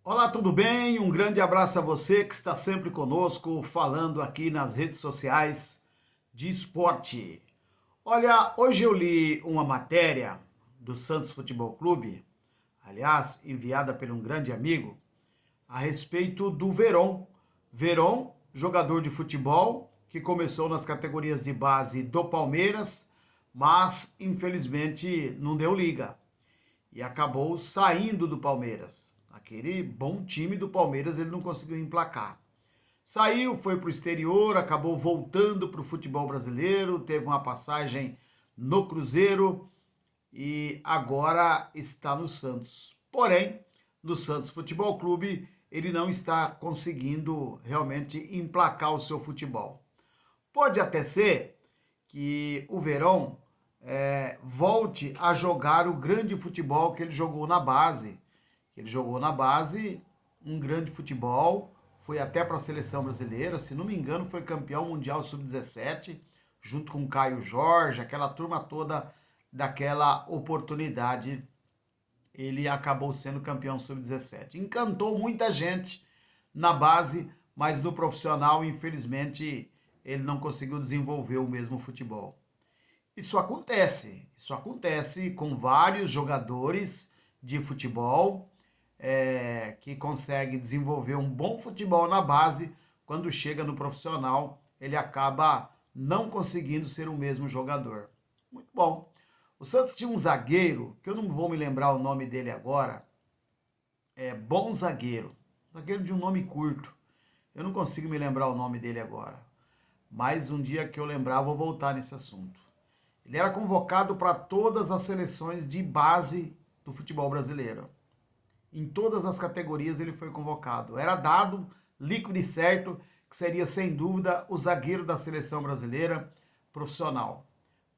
Olá, tudo bem? Um grande abraço a você que está sempre conosco, falando aqui nas redes sociais de esporte. Olha, hoje eu li uma matéria do Santos Futebol Clube, aliás, enviada por um grande amigo, a respeito do Veron. Veron, jogador de futebol que começou nas categorias de base do Palmeiras, mas infelizmente não deu liga e acabou saindo do Palmeiras. Aquele bom time do Palmeiras ele não conseguiu emplacar. Saiu, foi para o exterior, acabou voltando para o futebol brasileiro, teve uma passagem no Cruzeiro e agora está no Santos. Porém, no Santos Futebol Clube, ele não está conseguindo realmente emplacar o seu futebol. Pode até ser que o Verón volte a jogar o grande futebol que ele jogou na base. Ele jogou na base um grande futebol, foi até para a seleção brasileira, se não me engano, foi campeão mundial sub-17, junto com Caio Jorge, aquela turma toda daquela oportunidade. Ele acabou sendo campeão sub-17. Encantou muita gente na base, mas no profissional, infelizmente, ele não conseguiu desenvolver o mesmo futebol. Isso acontece com vários jogadores de futebol que conseguem desenvolver um bom futebol na base, quando chega no profissional, ele acaba não conseguindo ser o mesmo jogador. Muito bom. O Santos tinha um zagueiro, que eu não vou me lembrar o nome dele agora, bom zagueiro, zagueiro de um nome curto. Eu não consigo me lembrar o nome dele agora, mas um dia que eu lembrar, eu vou voltar nesse assunto. Ele era convocado para todas as seleções de base do futebol brasileiro. Em todas as categorias ele foi convocado. Era dado, líquido e certo, que seria sem dúvida o zagueiro da seleção brasileira profissional.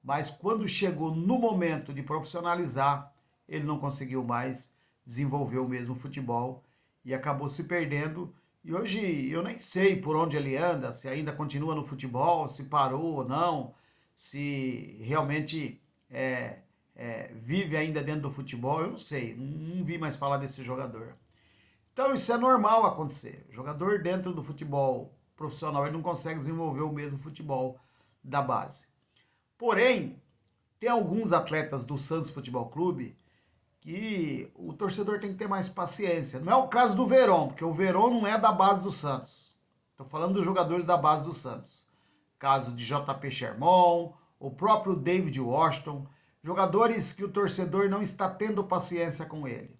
Mas quando chegou no momento de profissionalizar, ele não conseguiu mais desenvolver o mesmo futebol e acabou se perdendo. E hoje eu nem sei por onde ele anda, se ainda continua no futebol, se parou ou não, se realmente vive ainda dentro do futebol, eu não sei, não vi mais falar desse jogador. Então isso é normal acontecer. O jogador dentro do futebol profissional ele não consegue desenvolver o mesmo futebol da base. Porém, tem alguns atletas do Santos Futebol Clube que o torcedor tem que ter mais paciência. Não é o caso do Veron, porque o Veron não é da base do Santos. Estou falando dos jogadores da base do Santos. Caso de JP Sherman, o próprio David Washington, jogadores que o torcedor não está tendo paciência com ele.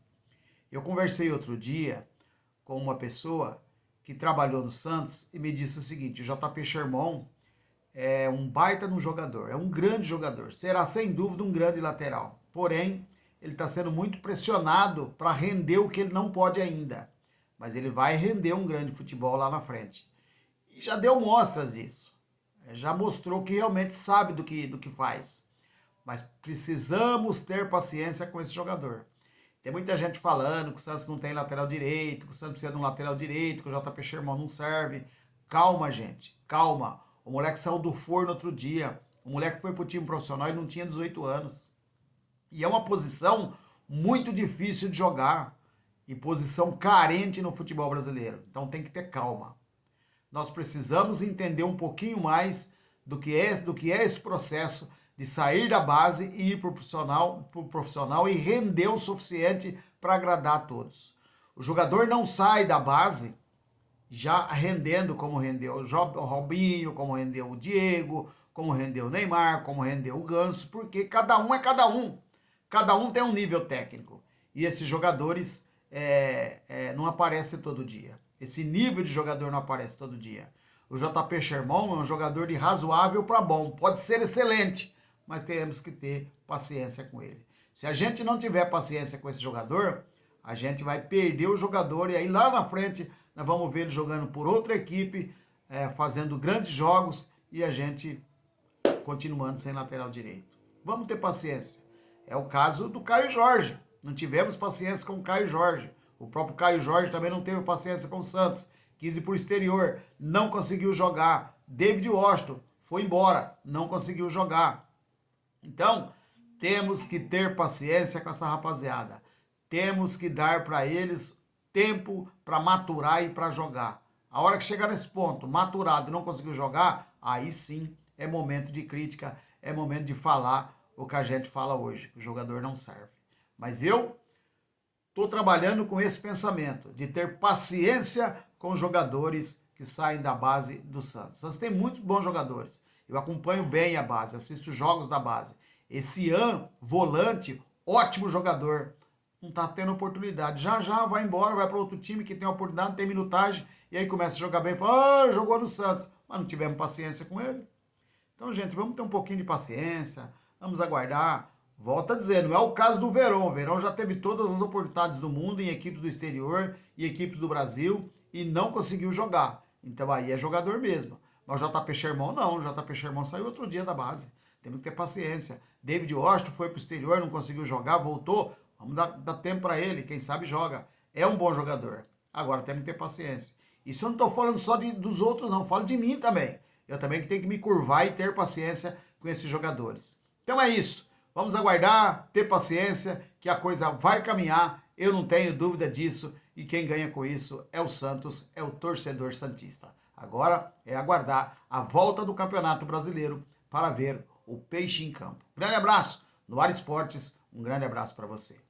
Eu conversei outro dia com uma pessoa que trabalhou no Santos e me disse o seguinte: o JP Sherman é um baita de um jogador, é um grande jogador, será sem dúvida um grande lateral. Porém, ele está sendo muito pressionado para render o que ele não pode ainda. Mas ele vai render um grande futebol lá na frente. E já deu mostras disso. Já mostrou que realmente sabe do que faz. Mas precisamos ter paciência com esse jogador. Tem muita gente falando que o Santos não tem lateral direito, que o Santos precisa de um lateral direito, que o JP Sherman não serve. Calma, gente, calma. O moleque saiu do forno outro dia. O moleque foi pro time profissional e não tinha 18 anos. E é uma posição muito difícil de jogar. E posição carente no futebol brasileiro. Então tem que ter calma. Nós precisamos entender um pouquinho mais do que é esse processo de sair da base e ir para o profissional e render o suficiente para agradar a todos. O jogador não sai da base já rendendo como rendeu o Robinho, como rendeu o Diego, como rendeu o Neymar, como rendeu o Ganso, porque cada um é cada um. Cada um tem um nível técnico. E esses jogadores não aparecem todo dia. Esse nível de jogador não aparece todo dia. O JP Sherman é um jogador de razoável para bom. Pode ser excelente, mas temos que ter paciência com ele. Se a gente não tiver paciência com esse jogador, a gente vai perder o jogador e aí lá na frente nós vamos ver ele jogando por outra equipe, fazendo grandes jogos e a gente continuando sem lateral direito. Vamos ter paciência. É o caso do Caio Jorge. Não tivemos paciência com o Caio Jorge. O próprio Caio Jorge também não teve paciência com o Santos. Quis ir para o exterior, não conseguiu jogar. David Washington foi embora, não conseguiu jogar. Então, temos que ter paciência com essa rapaziada. Temos que dar para eles tempo para maturar e para jogar. A hora que chegar nesse ponto, maturado e não conseguiu jogar, aí sim é momento de crítica, é momento de falar o que a gente fala hoje, que o jogador não serve. Mas eu estou trabalhando com esse pensamento, de ter paciência com os jogadores que saem da base do Santos. O Santos tem muitos bons jogadores. Eu acompanho bem a base, assisto jogos da base. Esse Ian, volante, ótimo jogador, não está tendo oportunidade. Já já vai embora, vai para outro time que tem oportunidade, tem minutagem, e aí começa a jogar bem, fala, ah, jogou no Santos. Mas não tivemos paciência com ele. Então, gente, vamos ter um pouquinho de paciência, vamos aguardar. Volto a dizer, não é o caso do Verón. O Verón já teve todas as oportunidades do mundo em equipes do exterior e equipes do Brasil e não conseguiu jogar. Então aí é jogador mesmo. Mas o JP Sherman não. O JP Sherman saiu outro dia da base. Temos que ter paciência. David Washington foi para o exterior, não conseguiu jogar, voltou. Vamos dar tempo para ele, quem sabe joga. É um bom jogador. Agora temos que ter paciência. Isso eu não estou falando só dos outros, não. Falo de mim também. Eu também que tenho que me curvar e ter paciência com esses jogadores. Então é isso. Vamos aguardar, ter paciência, que a coisa vai caminhar. Eu não tenho dúvida disso. E quem ganha com isso é o Santos, é o torcedor santista. Agora é aguardar a volta do Campeonato Brasileiro para ver o Peixe em campo. Grande abraço no Ar Esportes. Um grande abraço para você.